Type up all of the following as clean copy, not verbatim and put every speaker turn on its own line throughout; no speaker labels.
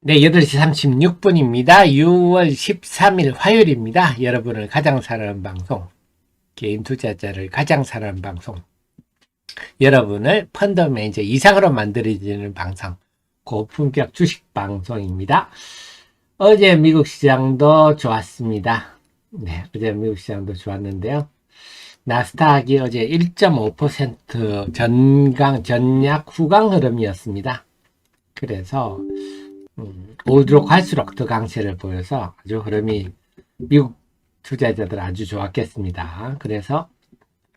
네, 8시 36분입니다. 6월 13일 화요일입니다. 여러분을 가장 사랑하는 방송, 개인 투자자를 가장 사랑하는 방송, 여러분을 펀드 매니저 이상으로 만들어지는 방송, 고품격 주식 방송입니다. 어제 미국 시장도 좋았습니다. 네, 어제 미국 시장도 좋았는데요. 나스닥이 어제 1.5% 전약 후강 흐름이었습니다. 그래서 오르록 갈수록 더 강세를 보여서 아주 흐름이 미국 투자자들 아주 좋았겠습니다. 그래서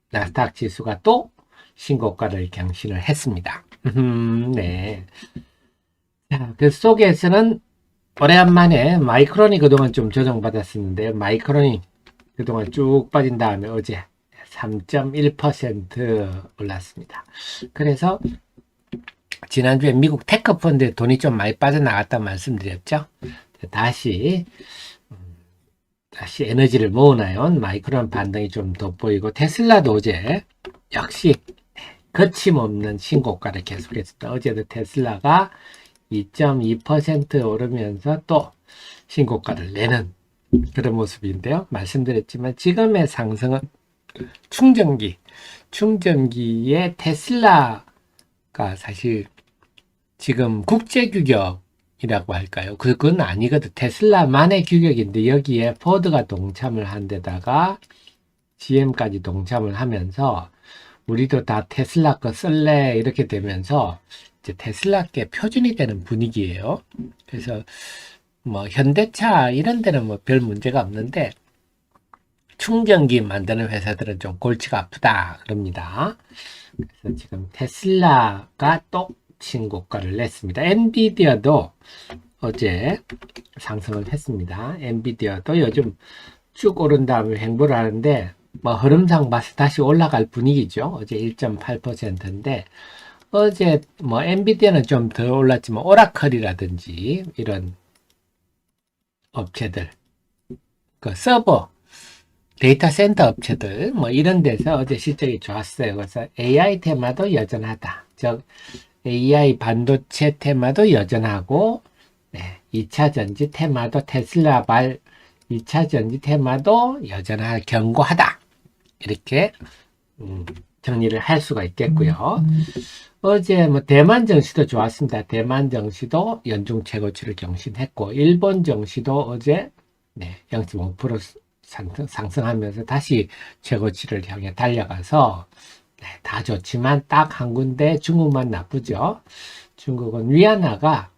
나스닥 지수가 또 신고가를 경신을 했습니다. 네. 자, 그 속에서는 오래간만에 마이크론이 그동안 좀 조정받았었는데 마이크론이 그동안 쭉 빠진 다음에 어제 3.1% 올랐습니다. 그래서 지난주에 미국 테크 펀드에 돈이 좀 많이 빠져나갔다 말씀드렸죠. 다시 에너지를 모으나요? 마이크론 반등이 좀 돋보이고 테슬라도 어제 역시 거침없는 신고가를 계속했습니다. 어제도 테슬라가 2.2% 오르면서 또 신고가를 내는 그런 모습인데요. 말씀드렸지만 지금의 상승은 충전기의 테슬라가 사실 지금 국제 규격이라고 할까요? 그건 아니거든. 테슬라만의 규격인데 여기에 포드가 동참을 한 데다가 GM까지 동참을 하면서 우리도 다 테슬라 거 쓸래 이렇게 되면서 이제 테슬라께 표준이 되는 분위기예요. 그래서 뭐 현대차 이런 데는 뭐 별 문제가 없는데 충전기 만드는 회사들은 좀 골치가 아프다 그럽니다. 그래서 지금 테슬라가 또 신고가를 냈습니다. 엔비디아도 어제 상승을 했습니다. 엔비디아도 요즘 쭉 오른 다음에 횡보를 하는데 뭐 흐름상 봐서 다시 올라갈 분위기죠. 어제 1.8%인데 어제 뭐 엔비디아는 좀 더 올랐지만 오라클이라든지 이런 업체들 그 서버 데이터 센터 업체들 뭐 이런 데서 어제 실적이 좋았어요. 그래서 AI 테마도 여전하다. 즉 AI 반도체 테마도 여전하고 2차 전지 테마도 테슬라발 2차 전지 테마도 견고하다. 이렇게 정리를 할 수가 있겠고요. 어제 뭐 대만 증시도 좋았습니다. 대만 증시도 연중 최고치를 경신했고 일본 증시도 어제 0.5% 상승하면서 다시 최고치를 향해 달려가서 다 좋지만 딱 한 군데 중국만 나쁘죠. 중국은 위안화가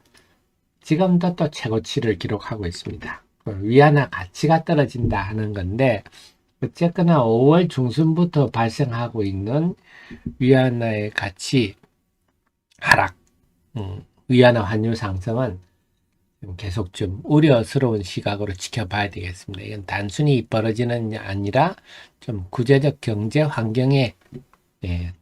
지금도 또 최고치를 기록하고 있습니다. 위안화 가치가 떨어진다 하는 건데 어쨌거나 5월 중순부터 발생하고 있는 위안화의 가치 하락, 위안화 환율 상승은 계속 좀 우려스러운 시각으로 지켜봐야 되겠습니다. 이건 단순히 벌어지는 게 아니라 좀 구체적 경제 환경에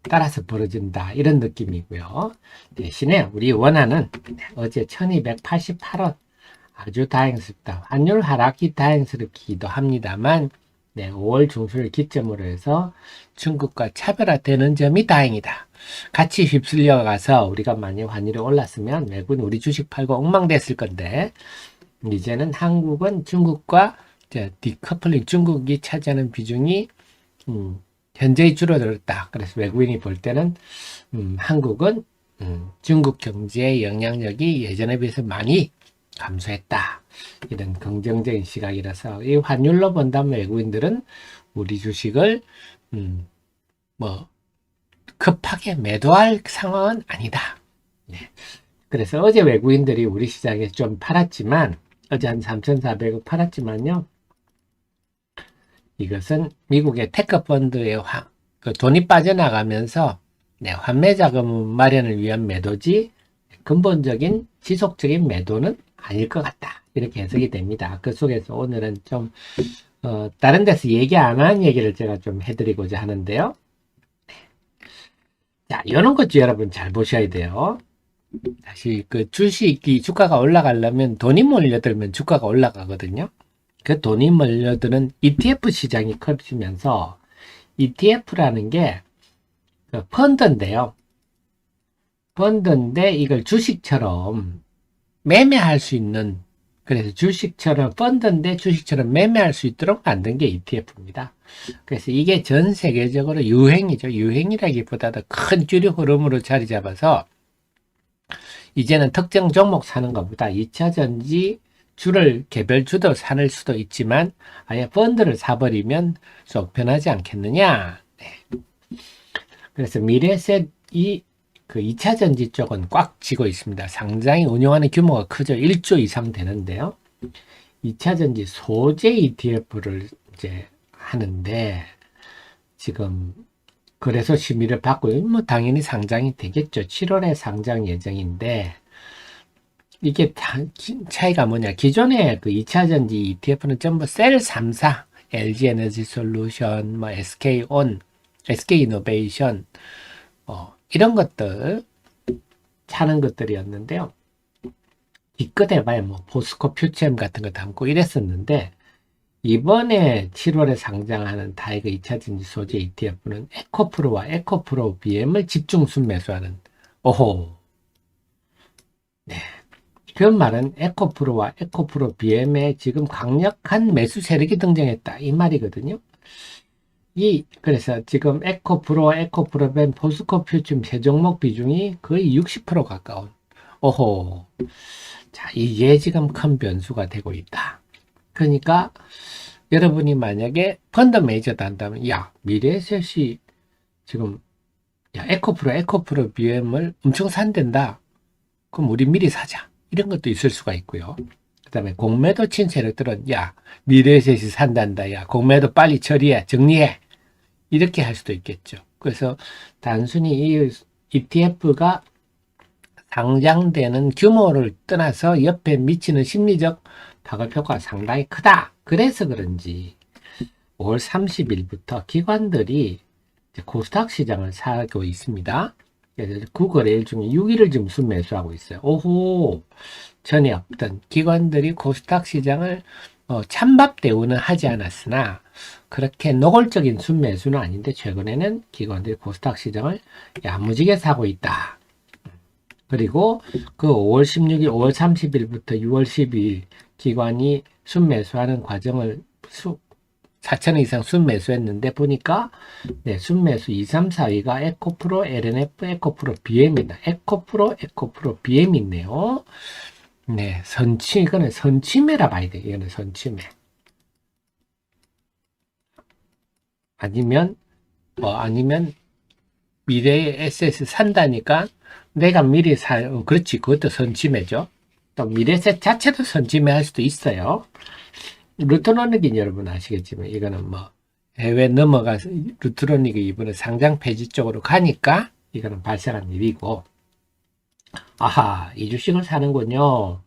따라서 벌어진다 이런 느낌이고요. 대신에 우리 원화는 어제 1288원 아주 다행스럽다. 환율 하락이 다행스럽기도 합니다만 5월 중순을 기점으로 해서 중국과 차별화되는 점이 다행이다. 같이 휩쓸려 가서 우리가 많이 환율이 올랐으면 외국인 우리 주식 팔고 엉망됐을 건데 이제는 한국은 중국과 디커플링 중국이 차지하는 비중이 현저히 줄어들었다. 그래서 외국인이 볼 때는 한국은 중국 경제의 영향력이 예전에 비해서 많이 감소했다. 이런 긍정적인 시각이라서 이 환율로 본다면 외국인들은 우리 주식을 뭐 급하게 매도할 상황은 아니다. 그래서 어제 외국인들이 우리 시장에 좀 팔았지만 어제 한 3,400억 팔았지만요. 이것은 미국의 테크 펀드의 돈이 빠져나가면서 환매 자금 마련을 위한 매도지 근본적인 지속적인 매도는 아닐 것 같다. 이렇게 해석이 됩니다. 그 속에서 오늘은 좀 다른 데서 얘기 안 한 얘기를 제가 좀 해드리고자 하는데요. 자, 이런 것 여러분 잘 보셔야 돼요. 다시 그 주식이 주가가 올라가려면 돈이 몰려들면 주가가 올라가거든요. 그 돈이 몰려드는 ETF 시장이 커지면서 ETF라는 게 펀드인데요. 펀드인데 이걸 주식처럼 매매할 수 있는, 그래서 주식처럼 펀드인데 주식처럼 매매할 수 있도록 만든 게 ETF입니다. 그래서 이게 전 세계적으로 유행이죠. 유행이라기보다도 큰 주류 흐름으로 자리 잡아서 이제는 특정 종목 사는 것보다 2차전지 주를 개별 주도 사는 수도 있지만 아예 펀드를 사버리면 속 편하지 않겠느냐. 네. 그래서 미래셋이 그 2차 전지 쪽은 꽉 쥐고 있습니다. 상장이 운용하는 규모가 크죠. 1조 이상 되는데요. 2차 전지 소재 ETF를 이제 하는데 지금 그래서 심의를 받고 뭐 당연히 상장이 되겠죠. 7월에 상장 예정인데 이게 차이가 뭐냐. 기존의 그 2차 전지 ETF는 전부 셀 3사, LG 에너지 솔루션, 뭐 SK온, SK이노베이션 이런 것들 차는 것들이었는데요. 기껏 해봐야 뭐 포스코 퓨처엠 같은 거 담고 이랬었는데 이번에 7월에 상장하는 다이거 2차 전지 소재 ETF는 에코프로와 에코프로 BM을 집중 순매수하는 오호. 네. 그 말은 에코프로와 에코프로 BM에 지금 강력한 매수 세력이 등장했다 이 말이거든요. 그래서 지금 에코프로와 에코프로 BM 포스코 퓨처엠 세 종목 비중이 거의 60% 가까운 오호. 자, 이게 지금 큰 변수가 되고 있다. 그러니까 여러분이 만약에 펀드 매니저다 한다면 야 미래에셋이 지금 야 에코프로 BM을 엄청 산댄다. 그럼 우리 미리 사자. 이런 것도 있을 수가 있고요. 그 다음에 공매도 친 세력들은 야 미래에셋이 산단다. 야 공매도 빨리 처리해 정리해. 이렇게 할 수도 있겠죠. 그래서 단순히 이 ETF가 상장되는 규모를 떠나서 옆에 미치는 심리적 파급 효과가 상당히 크다. 그래서 그런지 5월 30일부터 기관들이 코스닥 시장을 사고 있습니다. 그래서 9거래일 중에 6일을 지금 순매수하고 있어요. 오호, 전에 없던 기관들이 코스닥 시장을 찬밥 대우는 하지 않았으나 그렇게 노골적인 순매수는 아닌데 최근에는 기관들이 코스닥 시장을 야무지게 사고 있다. 그리고 그 5월 16일, 5월 30일부터 6월 12일 기관이 순매수하는 과정을 4,000원 이상 순매수했는데 보니까 네, 순매수 2, 3, 4위가 에코프로, LNF, 에코프로 BM이다. 에코프로 BM 있네요. 네, 이거는 선취매라 봐야 돼. 이거는 선취매. 아니면 미래의 SS 산다니까 내가 미리 그렇지. 그것도 선취매죠. 또 미래셋 자체도 선취매 할 수도 있어요. 루트로닉은 여러분 아시겠지만 이거는 뭐 해외 넘어가서 루트로닉이 이번에 상장 폐지 쪽으로 가니까 이거는 발생한 일이고 아하 이 주식을 사는군요.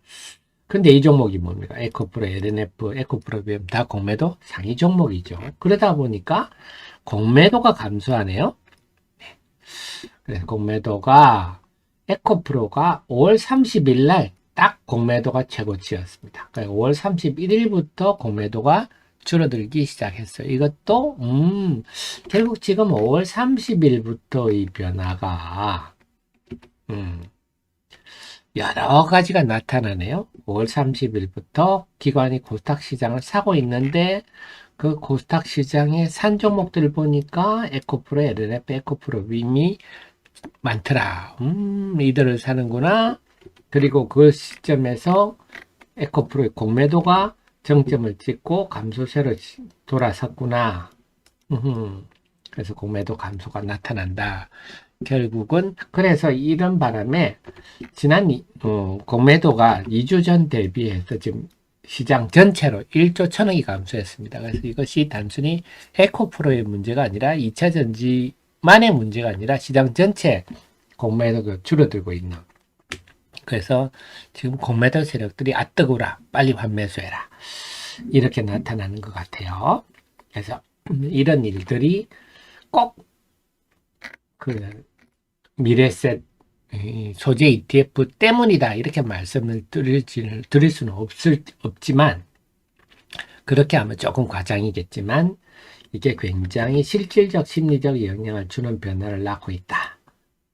근데 이 종목이 뭡니까? 에코프로, LNF, 에코프로 BM 다 공매도 상위 종목이죠. 그러다 보니까 공매도가 감소하네요. 네. 그래서 공매도가 에코프로가 5월 30일 날 딱 공매도가 최고치였습니다. 그러니까 5월 31일부터 공매도가 줄어들기 시작했어요. 이것도 결국 지금 5월 30일부터 이 변화가 여러 가지가 나타나네요. 5월 30일부터 기관이 코스닥 시장을 사고 있는데 그 코스닥 시장의 산 종목들을 보니까 에코프로, LNF, 에코프로 빔이 많더라. 이들을 사는구나. 그리고 그 시점에서 에코프로의 공매도가 정점을 찍고 감소세로 돌아섰구나. 그래서 공매도 감소가 나타난다. 결국은 그래서 이런 바람에 지난 공매도가 2주 전 대비해서 지금 시장 전체로 1조 1,000억이 감소했습니다. 그래서 이것이 단순히 에코프로의 문제가 아니라 2차 전지만의 문제가 아니라 시장 전체 공매도가 줄어들고 있는. 그래서 지금 공매도 세력들이 뜨거라 빨리 환매수해라 이렇게 나타나는 것 같아요. 그래서 이런 일들이 꼭 그 미래셋 소재 ETF 때문이다 이렇게 말씀을 드릴 수는 없지만 그렇게 하면 조금 과장이겠지만 이게 굉장히 실질적 심리적 영향을 주는 변화를 낳고 있다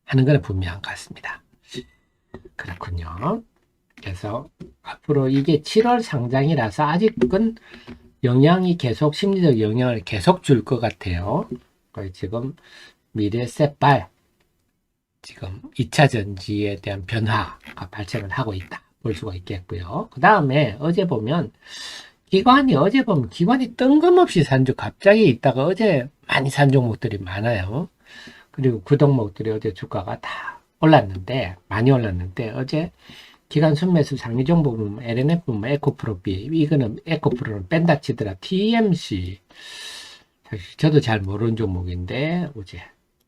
하는 건 분명한 것 같습니다. 그렇군요. 그래서 앞으로 이게 7월 상장이라서 아직은 영향이 계속, 심리적 영향을 계속 줄 것 같아요. 지금 미래 셋발, 지금 2차 전지에 대한 변화가 발생을 하고 있다. 볼 수가 있겠고요. 그 다음에 어제 보면 기관이 뜬금없이 산주 갑자기 있다가 어제 많이 산 종목들이 많아요. 그리고 그 종목들이 어제 주가가 다 올랐는데, 많이 올랐는데, 어제 기관 순매수 상위 종목 보면 LNF, 뭐 에코프로비, 이거는 에코프로는 뺀다 치더라. TMC. 사실 저도 잘 모르는 종목인데, 어제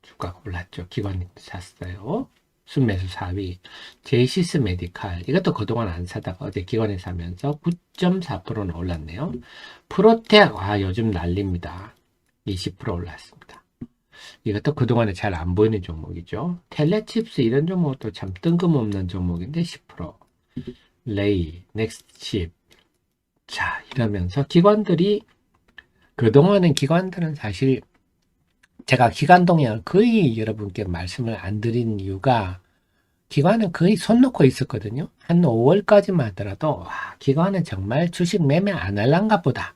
주가가 올랐죠. 기관이 샀어요. 순매수 4위. 제이시스 메디칼. 이것도 그동안 안 사다가 어제 기관에 사면서 9.4%는 올랐네요. 프로텍. 요즘 난립니다. 20% 올랐습니다. 이것도 그동안에 잘 안 보이는 종목이죠. 텔레칩스 이런 종목도 참 뜬금없는 종목인데 10%. 레이, 넥스트칩. 자, 이러면서 그동안은 기관들은 사실 제가 기관 동향을 거의 여러분께 말씀을 안 드린 이유가 기관은 거의 손 놓고 있었거든요. 한 5월까지만 하더라도 기관은 정말 주식 매매 안 할란가 보다.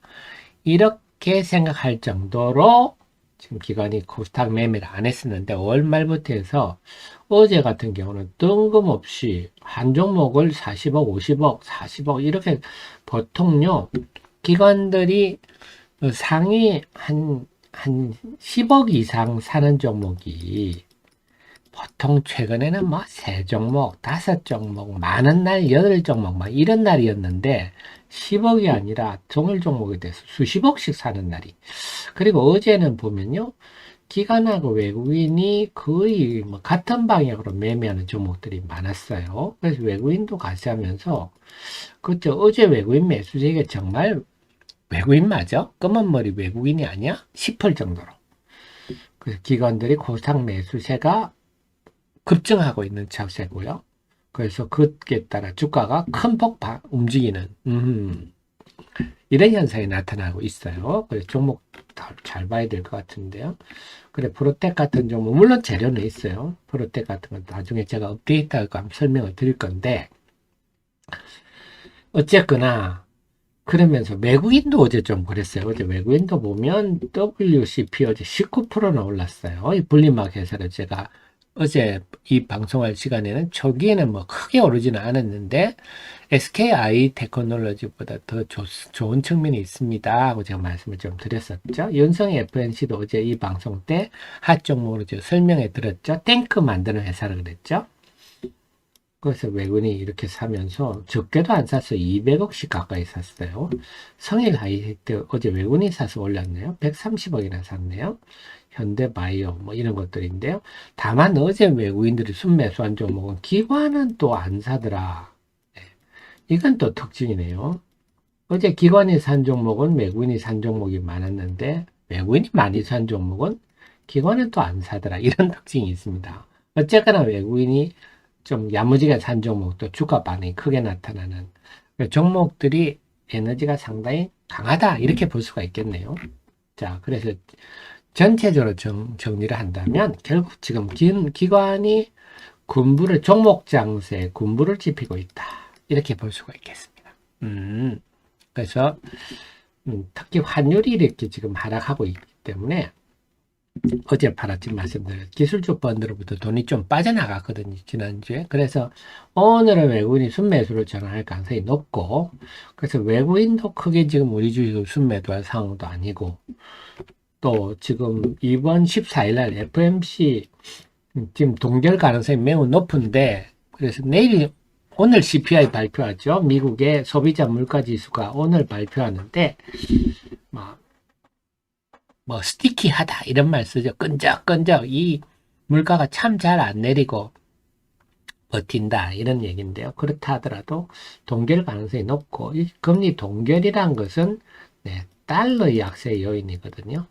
이렇게 생각할 정도로 지금 기관이 코스닥 매매를 안 했었는데 5월 말부터 해서 어제 같은 경우는 뜬금없이 한 종목을 40억, 50억, 40억 이렇게 보통요. 기관들이 상위 한 10억 이상 사는 종목이 보통 최근에는 뭐 3종목, 5종목, 많은 날 8종목 막 이런 날이었는데 10억이 아니라 동일 종목에 대해서 수십억씩 사는 날이. 그리고 어제는 보면요. 기관하고 외국인이 거의 뭐 같은 방향으로 매매하는 종목들이 많았어요. 그래서 외국인도 같이 하면서 그렇죠. 어제 외국인 매수세가 정말 외국인 맞아? 검은 머리 외국인이 아니야? 싶을 정도로. 그래서 기관들이 코스닥 매수세가 급증하고 있는 차세고요. 그래서 그에 따라 주가가 큰 폭 움직이는 이런 현상이 나타나고 있어요. 그래서 종목 잘 봐야 될 것 같은데요. 그래 프로텍 같은 종목 물론 재료는 있어요. 프로텍 같은 건 나중에 제가 업데이트하고 한번 설명을 드릴 건데 어쨌거나 그러면서 외국인도 어제 좀 그랬어요. 어제 외국인도 보면 WCP 어제 19%나 올랐어요. 이 분리마켓에서 제가 어제 이 방송할 시간에는 초기에는 뭐 크게 오르지는 않았는데 SKI 테크놀로지보다 더 좋은 측면이 있습니다 하고 제가 말씀을 좀 드렸었죠. 윤성의 FNC도 어제 이 방송 때 핫 종목으로 설명해 드렸죠. 탱크 만드는 회사를 그랬죠. 그래서 외국인이 이렇게 사면서 적게도 안 샀어요. 200억씩 가까이 샀어요. 성일 하이텍 어제 외국인이 사서 올렸네요. 130억이나 샀네요. 현대바이오 뭐 이런 것들인데요. 다만 어제 외국인들이 순매수한 종목은 기관은 또 안 사더라. 이건 또 특징이네요. 어제 기관이 산 종목은 외국인이 산 종목이 많았는데 외국인이 많이 산 종목은 기관은 또 안 사더라. 이런 특징이 있습니다. 어쨌거나 외국인이 좀 야무지게 산 종목도 주가 반응이 크게 나타나는 종목들이 에너지가 상당히 강하다. 이렇게 볼 수가 있겠네요. 자, 그래서 전체적으로 정리를 한다면 결국 지금 기관이 종목 장세에 군부를 지피고 있다. 이렇게 볼 수가 있겠습니다. 그래서 특히 환율이 이렇게 지금 하락하고 있기 때문에 어제 팔았지 말씀드린 기술주 펀드로부터 돈이 좀 빠져나갔거든요. 지난주에. 그래서 오늘은 외국인이 순매수를 전환할 가능성이 높고 그래서 외국인도 크게 지금 우리 주식을 순매도할 상황도 아니고 또 지금 이번 14일 날 FMC 지금 동결 가능성이 매우 높은데 그래서 오늘 CPI 발표하죠. 미국의 소비자 물가 지수가 오늘 발표하는데 뭐 스티키하다 이런 말 쓰죠. 끈적끈적 이 물가가 참 잘 안 내리고 버틴다 이런 얘기인데요. 그렇다 하더라도 동결 가능성이 높고 이 금리 동결이란 것은 달러의 약세 요인이거든요.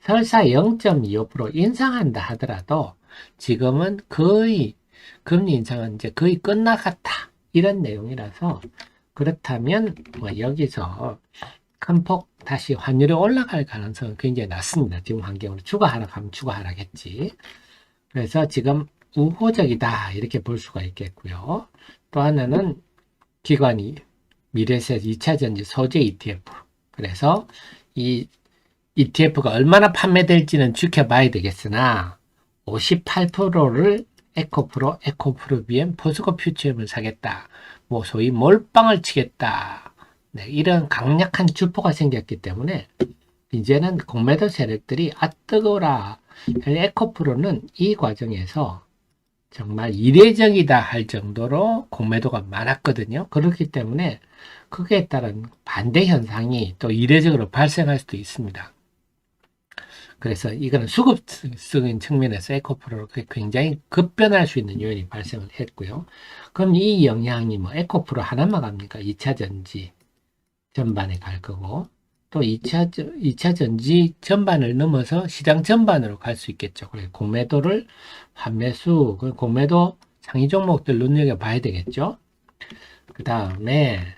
설사 0.25% 인상한다 하더라도 지금은 거의 금리 인상은 이제 거의 끝나갔다 이런 내용이라서 그렇다면 뭐 여기서 큰 폭 다시 환율이 올라갈 가능성은 굉장히 낮습니다. 지금 환경으로 추가 하락하면 추가 하락했지. 그래서 지금 우호적이다 이렇게 볼 수가 있겠고요. 또 하나는 기관이 미래세 2차전지 소재 ETF. 그래서 이 ETF가 얼마나 판매될지는 지켜봐야 되겠으나 58%를 에코프로, 에코프로비엠, 포스코 퓨처엠을 사겠다. 뭐 소위 몰빵을 치겠다. 네, 이런 강력한 주포가 생겼기 때문에 이제는 공매도 세력들이 뜨거라. 에코프로는 이 과정에서 정말 이례적이다 할 정도로 공매도가 많았거든요. 그렇기 때문에 그에 따른 반대 현상이 또 이례적으로 발생할 수도 있습니다. 그래서 이거는 수급적인 측면에서 에코프로로 굉장히 급변할 수 있는 요인이 발생을 했고요. 그럼 이 영향이 뭐 에코프로 하나만 갑니까? 2차 전지 전반에 갈 거고, 또 2차 전지 전반을 넘어서 시장 전반으로 갈 수 있겠죠. 그래서 공매도를 환매수, 공매도 상위 종목들 눈여겨봐야 되겠죠. 그 다음에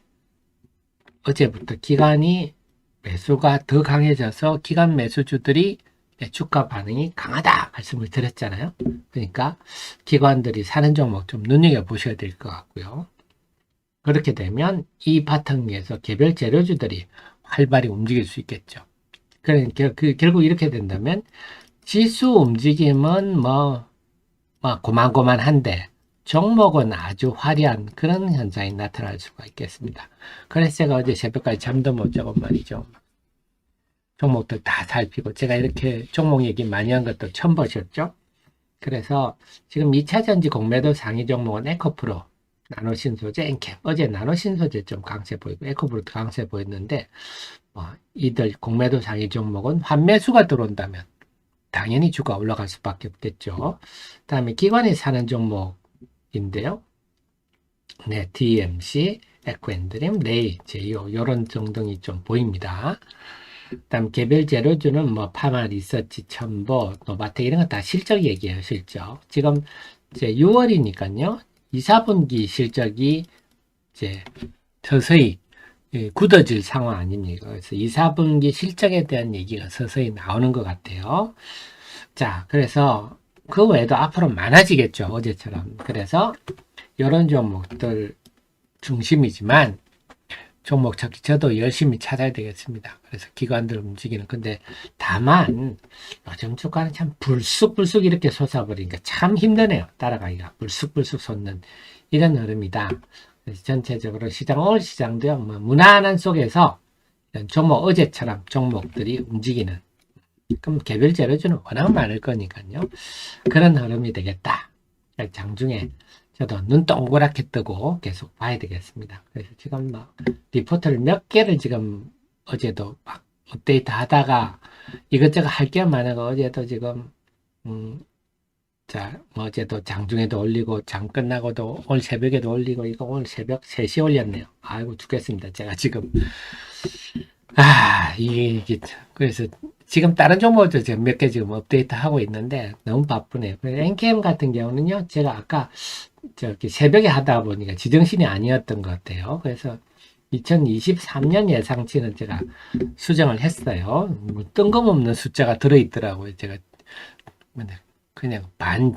어제부터 기관이 매수가 더 강해져서 기관 매수주들이 주가 반응이 강하다 말씀을 드렸잖아요. 그러니까 기관들이 사는 종목 좀 눈여겨보셔야 될 것 같고요. 그렇게 되면 이 바탕위에서 개별 재료주들이 활발히 움직일 수 있겠죠. 그러니까 결국 이렇게 된다면 지수 움직임은 뭐 고만고만한데 종목은 아주 화려한 그런 현상이 나타날 수가 있겠습니다. 그래서 제가 어제 새벽까지 잠도 못 자고 말이죠. 종목들 다 살피고 제가 이렇게 종목 얘기 많이 한 것도 처음 보셨죠? 그래서 지금 2차전지 공매도 상위 종목은 에코프로, 나노신소재, 엔캡. 어제 나노신소재 좀 강세 보이고 에코프로도 강세 보였는데 이들 공매도 상위 종목은 환매수가 들어온다면 당연히 주가 올라갈 수밖에 없겠죠. 다음에 기관이 사는 종목인데요. 네, DMC, 에코엔드림, 레이, 제이오 이런 정등이 좀 보입니다. 다음 개별 재료주는 뭐 파마, 리서치, 첨보, 노바텍 이런 거 다 실적 얘기예요. 실적. 지금 이제 6월이니까요. 2, 4분기 실적이 이제 서서히 굳어질 상황 아닙니까? 그래서 2, 4분기 실적에 대한 얘기가 서서히 나오는 것 같아요. 자, 그래서 그 외에도 앞으로 많아지겠죠. 어제처럼. 그래서 이런 종목들 중심이지만 종목 찾기 저도 열심히 찾아야 되겠습니다. 그래서 기관들 움직이는. 근데 다만 요즘 주가는 참 불쑥불쑥 이렇게 솟아버리니까 참 힘드네요. 따라가기가. 불쑥불쑥 솟는 이런 흐름이다. 그래서 전체적으로 오늘 시장도요. 뭐 무난한 속에서 종목 어제처럼 종목들이 움직이는. 그럼 개별 재료주는 워낙 많을 거니까요. 그런 흐름이 되겠다. 장중에 저도 눈 동그랗게 뜨고 계속 봐야 되겠습니다. 그래서 지금 막 리포트를 몇 개를 지금 어제도 막 업데이트 하다가 이것저것 할 게 많아서 어제도 지금 뭐 어제도 장중에도 올리고 장 끝나고도 오늘 새벽에도 올리고 이거 오늘 새벽 3시에 올렸네요. 아이고 죽겠습니다. 제가 지금 이게 그래서 지금 다른 종목도 지금 몇 개 지금 업데이트 하고 있는데 너무 바쁘네요. NKM 같은 경우는요, 제가 아까 저기 새벽에 하다 보니까 지정신이 아니었던 것 같아요. 그래서 2023년 예상치는 제가 수정을 했어요. 뭐 뜬금없는 숫자가 들어있더라고요. 제가 그냥 반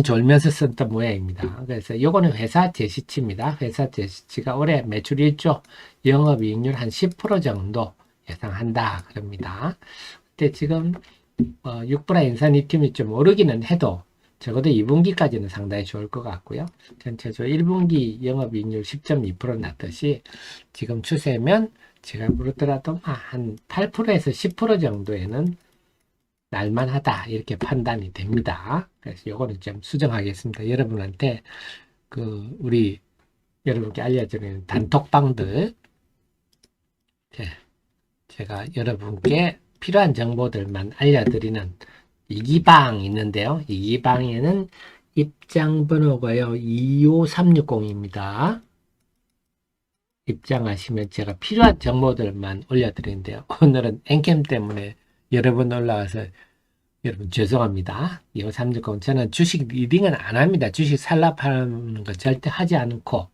졸면서 썼던 모양입니다. 그래서 요거는 회사 제시치입니다. 회사 제시치가 올해 매출 1조, 영업이익률 한 10% 정도 예상한다. 그럽니다. 근데 지금 6분화 인산 리튬이 좀 오르기는 해도 적어도 2분기까지는 상당히 좋을 것 같고요. 전체적으로 1분기 영업이익률 10.2% 났듯이 지금 추세면 제가 모르더라도 한 8%에서 10% 정도에는 날만하다 이렇게 판단이 됩니다. 그래서 요거는 좀 수정하겠습니다. 여러분한테 우리 여러분께 알려드리는 단톡방들 제가 여러분께 필요한 정보들만 알려드리는 이기방 있는데요. 이기방에는 입장 번호가요 25360입니다. 입장하시면 제가 필요한 정보들만 올려드리는데요. 오늘은 엔캠 때문에 여러분 올라와서 여러분 죄송합니다. 25360 저는 주식 리딩은 안 합니다. 주식 살라 파는 거 절대 하지 않고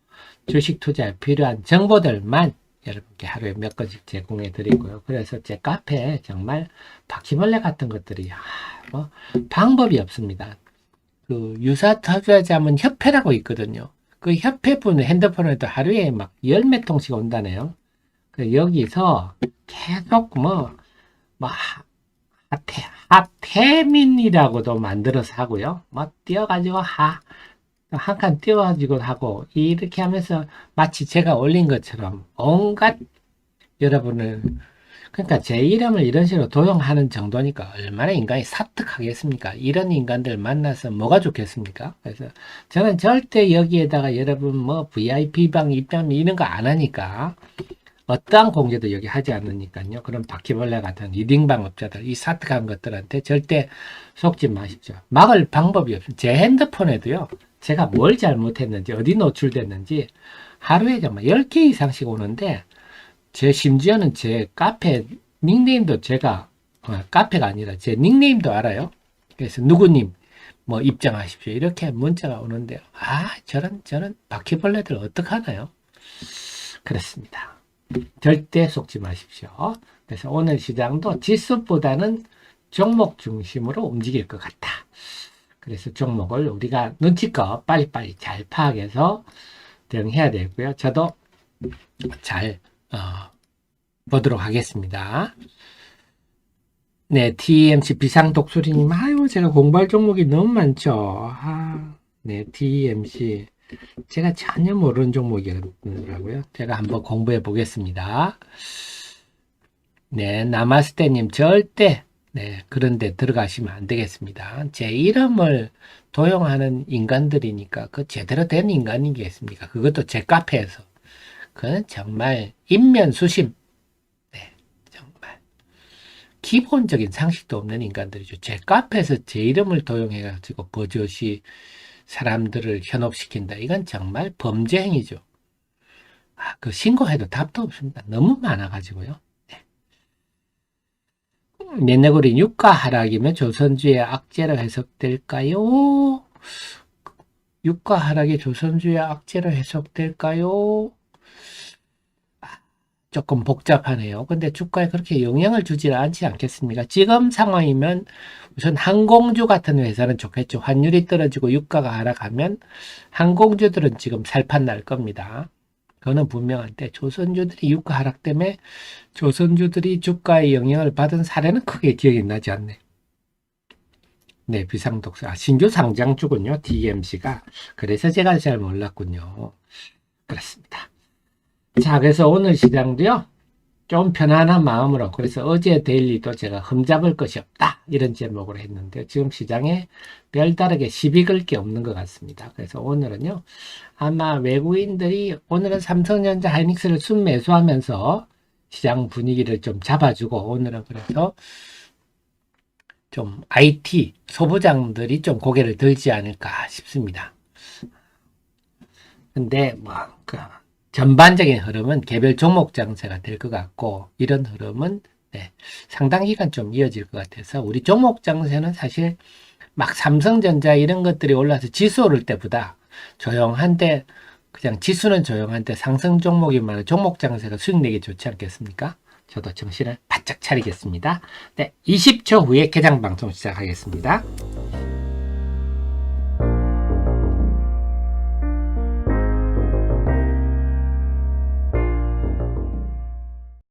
주식 투자에 필요한 정보들만 여러분께 하루에 몇 건씩 제공해 드리고요. 그래서 제 카페에 정말 바퀴벌레 같은 것들이 뭐 방법이 없습니다. 그 유사 투자자문 협회라고 있거든요. 그 협회 분 핸드폰에도 하루에 막 열 몇 통씩 온다네요. 여기서 계속 뭐 하태민이라고도 만들어서 하고요. 뭐 띄워가지고 한 칸 띄워가지고 하고 이렇게 하면서 마치 제가 올린 것처럼 온갖 여러분을 그러니까 제 이름을 이런 식으로 도용하는 정도니까 얼마나 인간이 사특하겠습니까? 이런 인간들 만나서 뭐가 좋겠습니까? 그래서 저는 절대 여기에다가 여러분 뭐 VIP방 입장 이런 거 안 하니까 어떠한 공개도 여기 하지 않으니까요. 그럼 바퀴벌레 같은 리딩방 업자들 이 사특한 것들한테 절대 속지 마십시오. 막을 방법이 없어요. 제 핸드폰에도요. 제가 뭘 잘못했는지 어디 노출됐는지 하루에 정말 10개 이상씩 오는데 심지어는 제 카페 닉네임도 제가 카페가 아니라 제 닉네임도 알아요. 그래서 누구님 뭐 입장하십시오. 이렇게 문자가 오는데요. 저런 바퀴벌레들 어떡하나요? 그렇습니다. 절대 속지 마십시오. 그래서 오늘 시장도 지수보다는 종목 중심으로 움직일 것 같다. 그래서 종목을 우리가 눈치껏 빨리빨리 잘 파악해서 대응해야 되고요. 저도 잘 보도록 하겠습니다. 네, TMC 비상독수리님, 제가 공부할 종목이 너무 많죠. 네, TMC. 제가 전혀 모르는 종목이라고요. 제가 한번 공부해 보겠습니다. 네, 나마스테님, 절대, 네, 그런데 들어가시면 안 되겠습니다. 제 이름을 도용하는 인간들이니까 그 제대로 된 인간이겠습니까? 그것도 제 카페에서. 그건 정말 인면수심. 네, 정말 기본적인 상식도 없는 인간들이죠. 제 카페에서 제 이름을 도용해가지고 버젓이 사람들을 현혹시킨다. 이건 정말 범죄 행위죠. 그 신고해도 답도 없습니다. 너무 많아가지고요. 네. 내내골이 유가 하락이면 조선주의 악재로 해석될까요? 유가 하락이 조선주의 악재로 해석될까요? 조금 복잡하네요. 근데 주가에 그렇게 영향을 주지 않지 않겠습니까? 지금 상황이면 우선 항공주 같은 회사는 좋겠죠. 환율이 떨어지고 유가가 하락하면 항공주들은 지금 살판 날 겁니다. 그거는 분명한데 조선주들이 유가 하락 때문에 조선주들이 주가에 영향을 받은 사례는 크게 기억이 나지 않네. 네, 비상독수. 신규 상장주군요. DMC가. 그래서 제가 잘 몰랐군요. 그렇습니다. 자, 그래서 오늘 시장도요, 좀 편안한 마음으로, 그래서 어제 데일리도 제가 흠잡을 것이 없다, 이런 제목으로 했는데, 지금 시장에 별다르게 시비 걸 게 없는 것 같습니다. 그래서 오늘은요, 아마 외국인들이, 오늘은 삼성전자 하이닉스를 순매수하면서 시장 분위기를 좀 잡아주고, 오늘은 그래서 좀 IT 소부장들이 좀 고개를 들지 않을까 싶습니다. 근데, 전반적인 흐름은 개별 종목 장세가 될 것 같고 이런 흐름은 상당 기간 좀 이어질 것 같아서 우리 종목 장세는 사실 막 삼성전자 이런 것들이 올라서 지수 오를 때보다 조용한데 그냥 지수는 조용한데 상승 종목이 많은 종목 장세가 수익 내기 좋지 않겠습니까? 저도 정신을 바짝 차리겠습니다. 네, 20초 후에 개장 방송 시작하겠습니다.